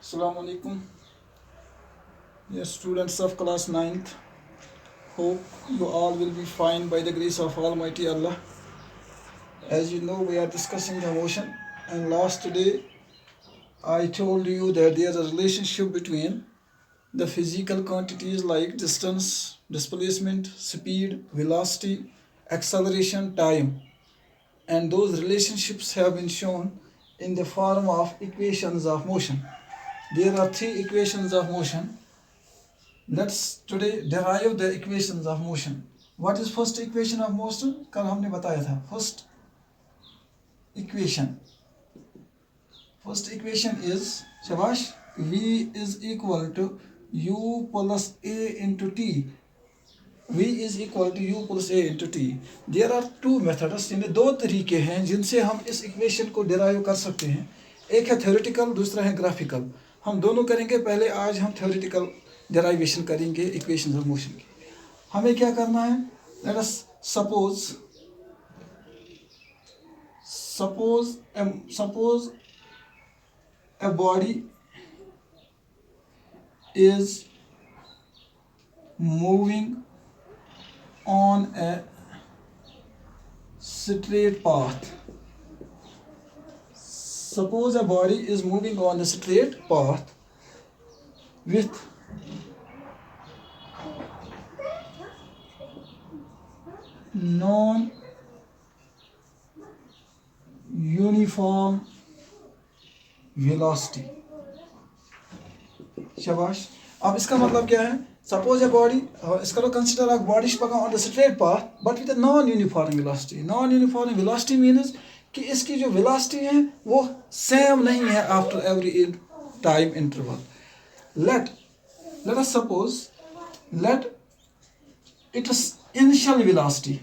Assalamu alaikum, dear students of class 9th. Hope you all will be fine by the grace of Almighty Allah. As you know, we are discussing the motion, and last day I told you that there is a relationship between the physical quantities like distance, displacement, speed, velocity, acceleration, time, and those relationships have been shown in the form of equations of motion. There are three equations of motion. Let's today derive the equations of motion. What is first equation of motion? कल हमने बताया था. First equation is शाबाश, V is equal to U plus A into T. V is equal to U plus A into T. There are two methods, यानी दो तरीके हैं जिनसे हम इस इक्वेशन को डिराइव कर सकते हैं. एक है थ्योरेटिकल, दूसरा है ग्राफिकल. हम दोनों करेंगे. पहले आज हम थ्योरेटिकल डेराइवेशन करेंगे इक्वेशंस ऑफ मोशन की. हमें क्या करना है? Let us suppose a body is moving on a straight path. Suppose a body is moving on a straight path with non-uniform velocity. शाबाश. अब इसका मतलब क्या है? Suppose a body, इसका तो consider a body is on the straight path but with a non-uniform velocity. Non-uniform velocity means कि इसकी जो velocity है वो same नहीं है after every time interval. Let us suppose let its initial velocity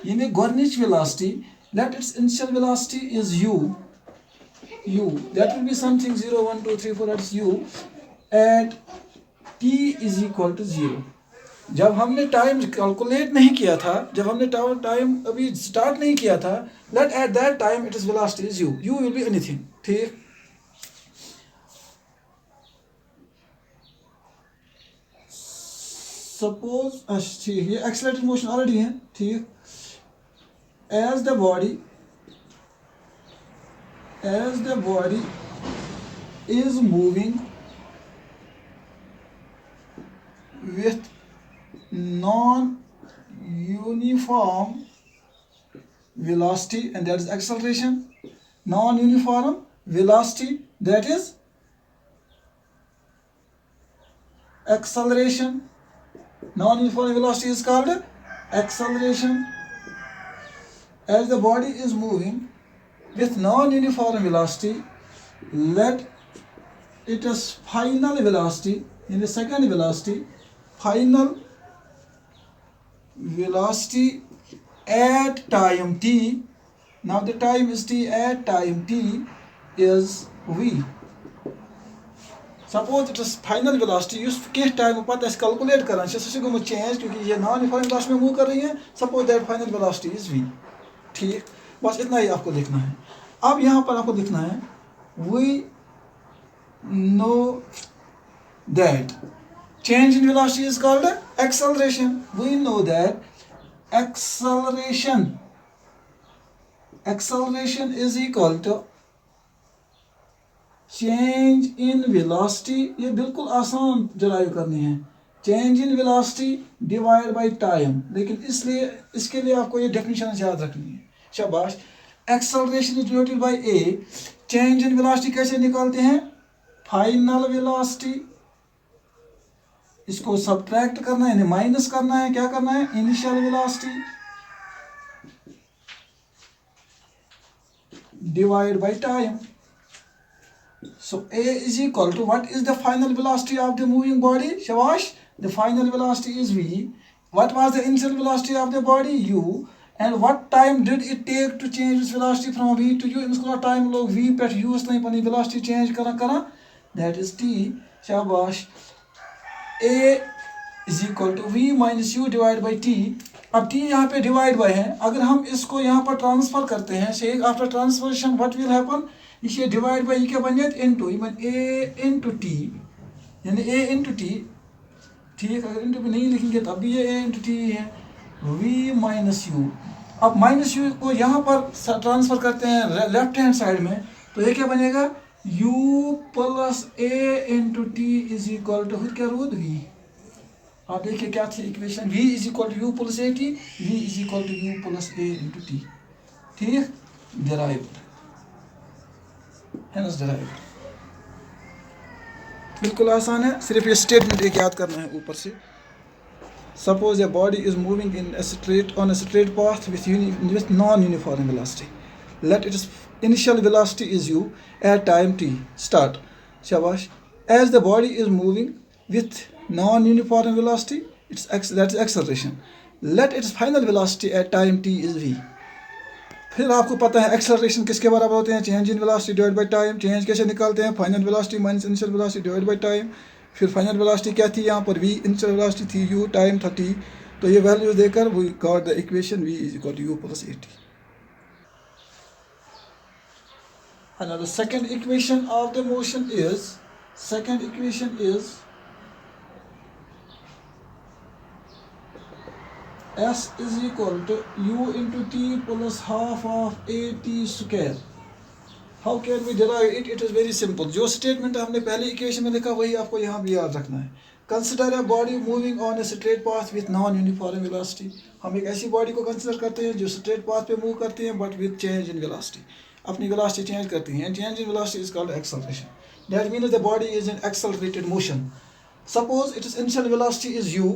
यानी गोरनिच velocity, let its initial velocity is u, that will be something 0 1 2 3 4, that's u, at t is equal to 0. जब हमने time calculate नहीं किया था, जब हमने time अभी start नहीं किया था, let at that time its velocity is u will be anything. ठीक. सपोज ठीक, ये एक्सेलरेटेड मोशन ऑलरेडी है. ठीक. as the body is moving with non-uniform velocity, and that is acceleration. Non-uniform velocity, that is acceleration. Non-uniform velocity is called acceleration. As the body is moving with non-uniform velocity, let its final velocity, in the second velocity, final velocity at time t, now the time is t, at time t is v. Suppose it is final velocity, use किस time पर ऐसे calculate करना चाहिए, सो को change क्योंकि ये non uniform velocity में move कर रही है. Suppose that final velocity is v. ठीक. बस इतना ही आपको लिखना है. अब यहाँ पर आपको लिखना है we know that change in velocity is called acceleration. We know that acceleration is equal to change in velocity. ये बिल्कुल आसान डिराइव करनी है. Change in velocity divide by time, लेकिन इसलिए इसके लिए आपको ये डेफिनेशन याद रखनी है. शाबाश. Acceleration is denoted by A. Change in velocity कैसे निकालते हैं? फाइनल वेलोसिटी, इसको सब्ट्रैक्ट करना है यानी माइनस करना है. क्या करना है? Initial velocity divide by time. So A is equal to, what is the final velocity of the moving body? Shabash. The final velocity is v. What was the initial velocity of the body? U. And what time did it take to change its velocity from v to u? इसको time लोग v पे u नहीं पनी velocity change करा, that is t. शाबाश. A is equal to v minus u divided by t. अब t यहाँ पे डिवाइड बाय है, अगर हम इसको यहाँ पर ट्रांसफर करते हैं, से after transformation what will happen, ये डिवाइड बाय ये क्या बन जाए इनटू a इनटू t, यानी a इनटू t, ठीक, अगर इनटू पे नहीं लिखेंगे तब भी ये a इनटू t है, v माइनस u। अब माइनस u को यहाँ पर ट्रांसफर करते हैं लेफ्ट हैंड साइड में, तो ये क्या बनेगा u plus a into T is equal to फिर क्या रूट v। आप देखिए क्या थी equation, v is equal to U plus A T, v is equal to U plus A into T, ठीक, डिराइव्ड, हेंस डिराइव्ड। बिल्कुल आसान है, सिर्फ ये स्टेटमेंट एक याद करना है ऊपर से। Suppose a body is moving in on a straight path with non-uniform velocity. Let its initial velocity is u at time t. Start. Shabash. As the body is moving with non-uniform velocity, that is acceleration. Let its final velocity at time t is v. फिर आपको पता है acceleration किसके बराबर होते हैं, change in velocity divide by time. Change कैसे निकालते हैं, final velocity minus initial velocity divide by time. फिर फाइनल वेलोसिटी क्या थी यहाँ पर, v, इनिशियल वेलोसिटी थी u, टाइम था t, तो ये वैल्यू देकर we got the equation v is equal to u plus a t। Now the second equation of the motion is, s is equal to u into t plus half of a t square. How can we derive it? It is very simple. जो statement हमने पहले equation में लिखा वही आपको यहाँ भी याद रखना है। Consider a body moving on a straight path with non-uniform velocity. हम एक ऐसी बॉडी को कंसिडर करते हैं जो स्ट्रेट पाथ पे मूव करती हैं but with change in velocity, अपनी वेलोसिटी चेंज करती हैं, and change in velocity is called acceleration. That means the body is in accelerated motion. Suppose it is initial velocity is u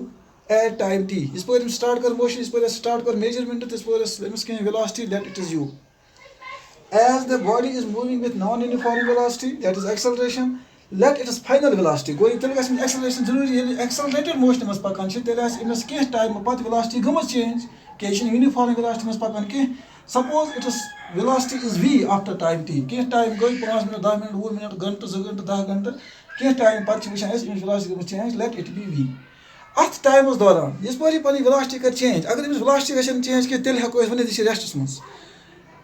at time t, इस पर start कर motion, इस पर start कर measurement, इस पर velocity that it is u। As the body is moving with non-uniform velocity, that is acceleration, let its final velocity go into acceleration जरूरी है, accelerated motion में पकान है, तेरे इमस के टाइम में बात velocity गमस change के uniform velocity में पकान के। Suppose it is velocity is v after time t, के टाइम गई 5 मिनट 10 मिनट 20 मिनट घंटे 2 घंटे 10 घंटे के टाइम पर वुचान इमस velocity गमस change, let it be v। अत टाइम दौरान इस पर पनी velocity कर change, अगर इमस velocity गशन change के तेल हको वनित इस रेस्टस मस,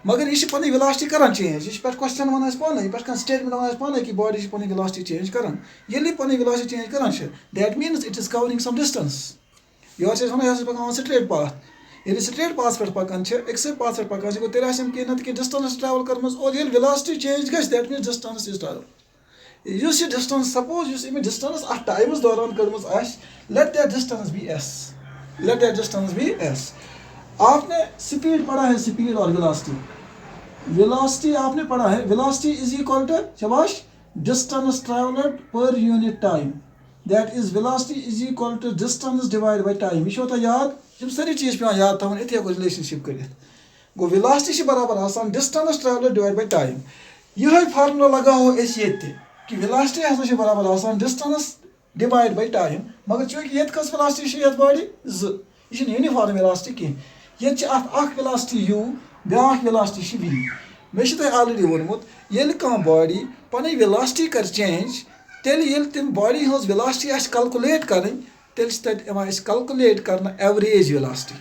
मगर यह पी वेलोसिटी करान चेंज, यह पे क्वेश्चन वन पान, पे स्टेटमेंट वन पान कि बॉडी पी वेलोसिटी चेंज करान, ये पी वेलोसिटी चेंज करान, that means it is covering some distance. यह पकान स्ट्रेट पाथ, ये स्ट्रेट पाथ पे पकान एक पाथ पे पकान गो तेल कह ना डिस्टेंस ट्रैवल कर, और ये वेलोसिटी चेंज गई that means distance is travel. इस डिस्टेंस सपोज इस डिस्टेंस अ टाइम्स दौरान कर्म, let that distance be S, let that distance be S. आपने स्पीड पढ़ा है, स्पीड और वेलोसिटी, वेलोसिटी आपने पढ़ा है, वेलोसिटी इज इक्वल टू शाबाश distance travelled per unit time, that is velocity is equal to distance divide by time. यह होता याद, यम सारी चीज पे याद थवन, इथे को रिलेशनशिप कर गो वेलोसिटी बराबर आसान distance travelled divide by time. यह फार्मूला लगाओ ये कि वेलोसिटी हसा बराबर आसान डिस्टेंस डिवाइड बाय टाइम, मगर चूंकि ये कस वेलोसिटी ये बॉडी यह यूनिफॉर्म वेलोसिटी कह, ये वेलोसिटी u ब्या वेलोसिटी v। मे ऑलरेडी वोनमुत ये कह बॉडी पन वेलोसिटी कर चेंज, तेल तम बॉडी हज वेलोसिटी कैलकुलेट कर, तेल कैलकुलेट कर एवरेज वेलोसिटी।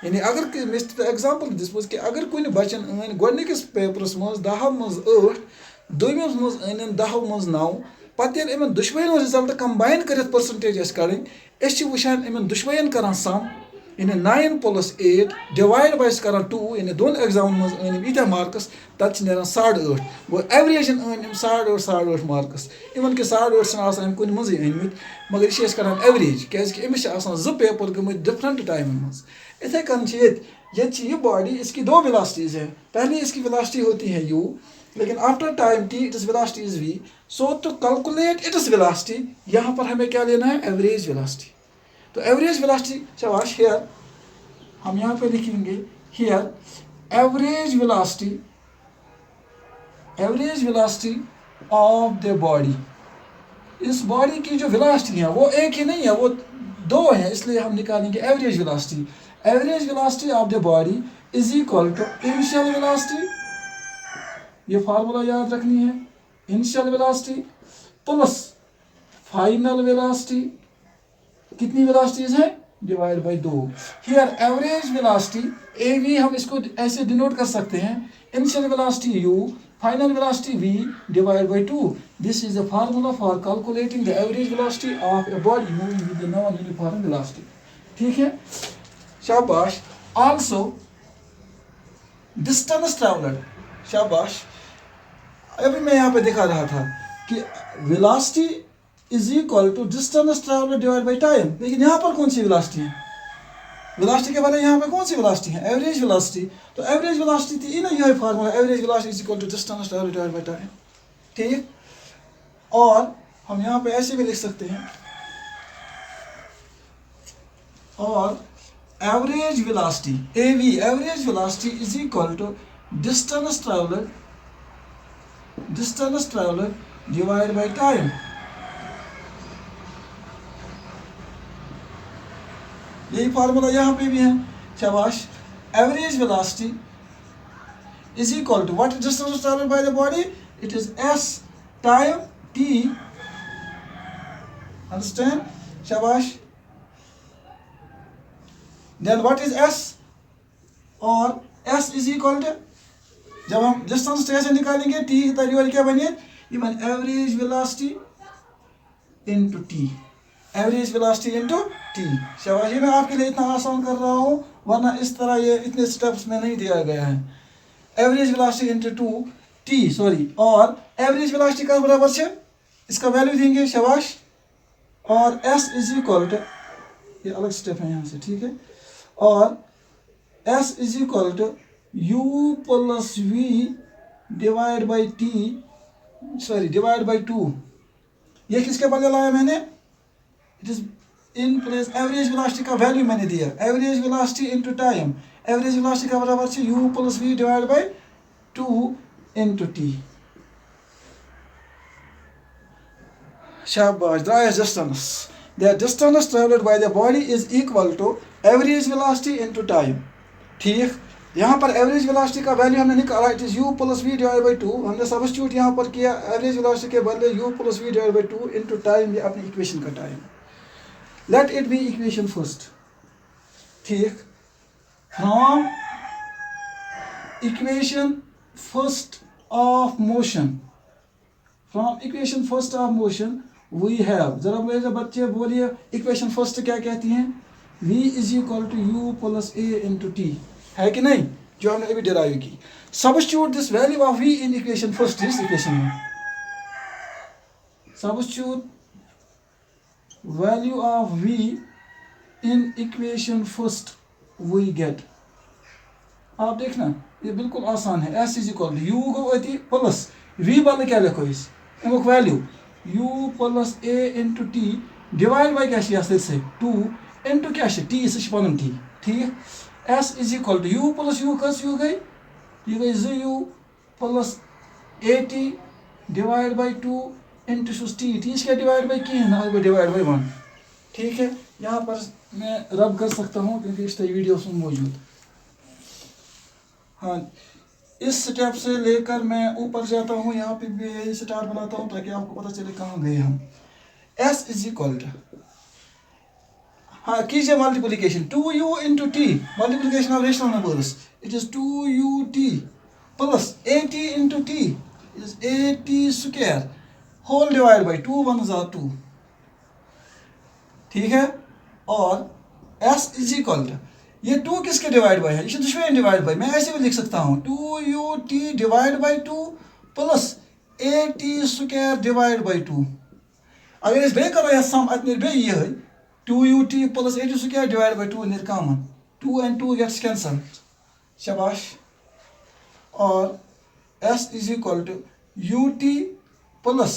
यानी अगर मे एग्जाम्पल दिसमुज कि अगर कुछ बचन अन गोडनिकस पेपरस मज 10 मज 8, दोमिस मज अन 10 मज 9, पत इन दुश्वनो रिजल्ट कंबाइन कर परसेंटेज कड़न, वुचान इन दुश्वन कर सम, यानी 9 प्लस 8 डिवाइड बाय कर 2, यानी दोन एग्जाम मज अन ईत मार्कस, तक 8.5 गो एवरेज अन 8.5 मार्कस। इवन कि 8.5 कुन मज अनमित, मगर यह कर एवरेज क्या अमिस 2 पेपर गमत डिफरेंट टाइम मज। इथे कन ये बॉडी इसकी 2 वेलोसिटीज हैं, पहले इसकी वेलोसिटी होती है u, लेकिन after time t it is velocity is v। So to calculate it is velocity यहाँ पर हमें क्या लेना है, एवरेज वेलोसिटी। तो एवरेज वेलोसिटी शाबाश, हियर हम यहाँ पे लिखेंगे here average velocity of the body. इस बॉडी की जो वेलोसिटी है वो एक ही नहीं है, वो 2 है, इसलिए हम निकालेंगे average velocity. Average velocity of the body is equal to initial velocity, ये फार्मूला याद रखनी है, initial velocity plus final velocity. कितनी वेलोसिटीज हैं, divide by 2। Here average velocity AV हम इसको ऐसे डिनोट कर सकते हैं, initial velocity U, final velocity V divide by 2। This is the formula for calculating the average velocity of a body moving with the non uniform velocity. ठीक है, शाबाश। Also distance travelled, शाबाश। अभी मैं यहाँ पे दिखा रहा था कि velocity is equal to distance travelled divide by time, लेकिन यहाँ पर कौन सी वेलोसिटी है? वेलोसिटी के बारे में यहाँ पे कौन सी वेलोसिटी है? Average velocity. तो एवरेज वेलोसिटी थी ना, यह formula, average velocity is equal to distance travelled divide by time. ठीक, और हम यहाँ पे ऐसे भी लिख सकते हैं, और average velocity AV, average velocity is equal to distance travelled divide by time. यही फार्मूला यहाँ पे भी है, शाबाश। Average velocity is equal to what distance travelled by the body, it is S time T, understand, शाबाश। Then what is S, और S is equal to, जब हम डिस्टेंस से निकालेंगे T की तरीके क्या बने, even average velocity into T, average velocity into T। शाबाश, ये मैं आपके लिए इतना आसान कर रहा हूँ, वरना इस तरह ये इतने स्टेप्स में नहीं दिया गया है। Average velocity into T, sorry, और एवरेज वेलोसिटी का बराबर से इसका वैल्यू देंगे, शाबाश। और S इज इक्वल टू, ये अलग स्टेप है यहाँ से, ठीक है, और S is equal to U plus V divide by T, sorry divide by 2। ये किसके बदले लाया मैंने, it is in place average velocity का वैल्यू मैंने दिया, average velocity into time, average velocity का बराबर से U plus V divide by 2 into T। शाबाश। Dryas distance, the distance traveled by the body is equal to average velocity into time। ठीक, यहाँ पर एवरेज वेलोसिटी का वैल्यू हमने निकाला, it is U plus V divide by 2। हमने substitute यहाँ पर किया, एवरेज वेलोसिटी के बदले U plus V divide by 2 into time, ये अपनी इक्वेशन का time. Let it be equation first. ठीक, from equation first of motion, from equation first of motion we have, जरा मेरे बच्चे बोलिए इक्वेशन फर्स्ट क्या कहती हैं, V is equal to U plus A into T, है कि नहीं, जो हमने अभी डिराइव की। Substitute this value of V in equation first, इस इक्वेशन में substitute value of V in equation first we get. आप देखना ये बिल्कुल आसान है, S is equal to U गो अति प्लस V बदल क्या लिखो इस अमुक value U plus A into T divide by क्या से 2 इंटू क्या T से पन T। ठीक, S is equal to U plus U कस U गई, ये गई 2U plus AT divide by 2 into T क्या डिवाइड बाई की ना डिवाइड बाई 1। ठीक है, यहाँ पर मैं रब कर सकता हूँ क्योंकि इस वीडियो में मौजूद। हाँ, इस स्टेप से लेकर मैं ऊपर जाता हूँ, यहाँ पे भी स्टार बनाता हूँ ताकि आपको पता चले कहाँ गए हम। S इज इक्वल टू, हाँ कीजिए multiplication, 2U into T, multiplication of rational numbers, it is 2UT plus AT into T, it is AT square whole divide by 2 1 2। ठीक है, और S इज इक्वल टू, ये 2 किसके डिवाइड बाई है, इसे दुश्मन डिवाइड बाई, मैं ऐसे भी लिख सकता हूँ 2UT divide by 2 plus AT square divide by 2। अगर इस बे करो यह सम अत बे ये 2UT plus AT square divide by 2 निर कॉमन, 2 and 2 गेट्स कैंसल, शाबाश। और S is equal to UT plus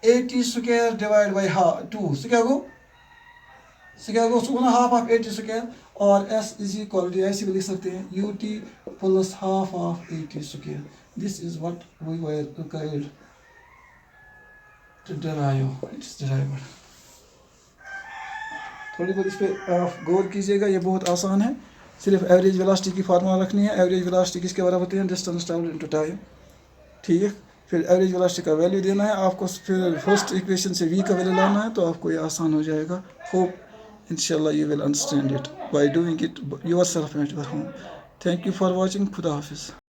AT square divide by 2, square गो सुना हाफ ऑफ AT स्क्वायर, और S इज इक्वल टू ऐसे भी लिख सकते हैं UT plus half of AT square. This is what we were required to derive, it's derived. थोड़ी बहुत इस पर आप गौर कीजिएगा, ये बहुत आसान है, सिर्फ एवरेज वेलोसिटी की फार्मूला रखनी है। एवरेज वेलोसिटी किसके बराबर होती है, डिस्टेंस ट्रैवल्ड इनटू टाइम। ठीक है, फिर एवरेज वेलोसिटी का वैल्यू देना है आपको, फिर फर्स्ट इक्वेशन से V का वैल्यू लाना है, तो आपको ये आसान हो जाएगा। Hope Inshallah, you will understand it by doing it yourself at your home. Thank you for watching. Khuda Hafiz.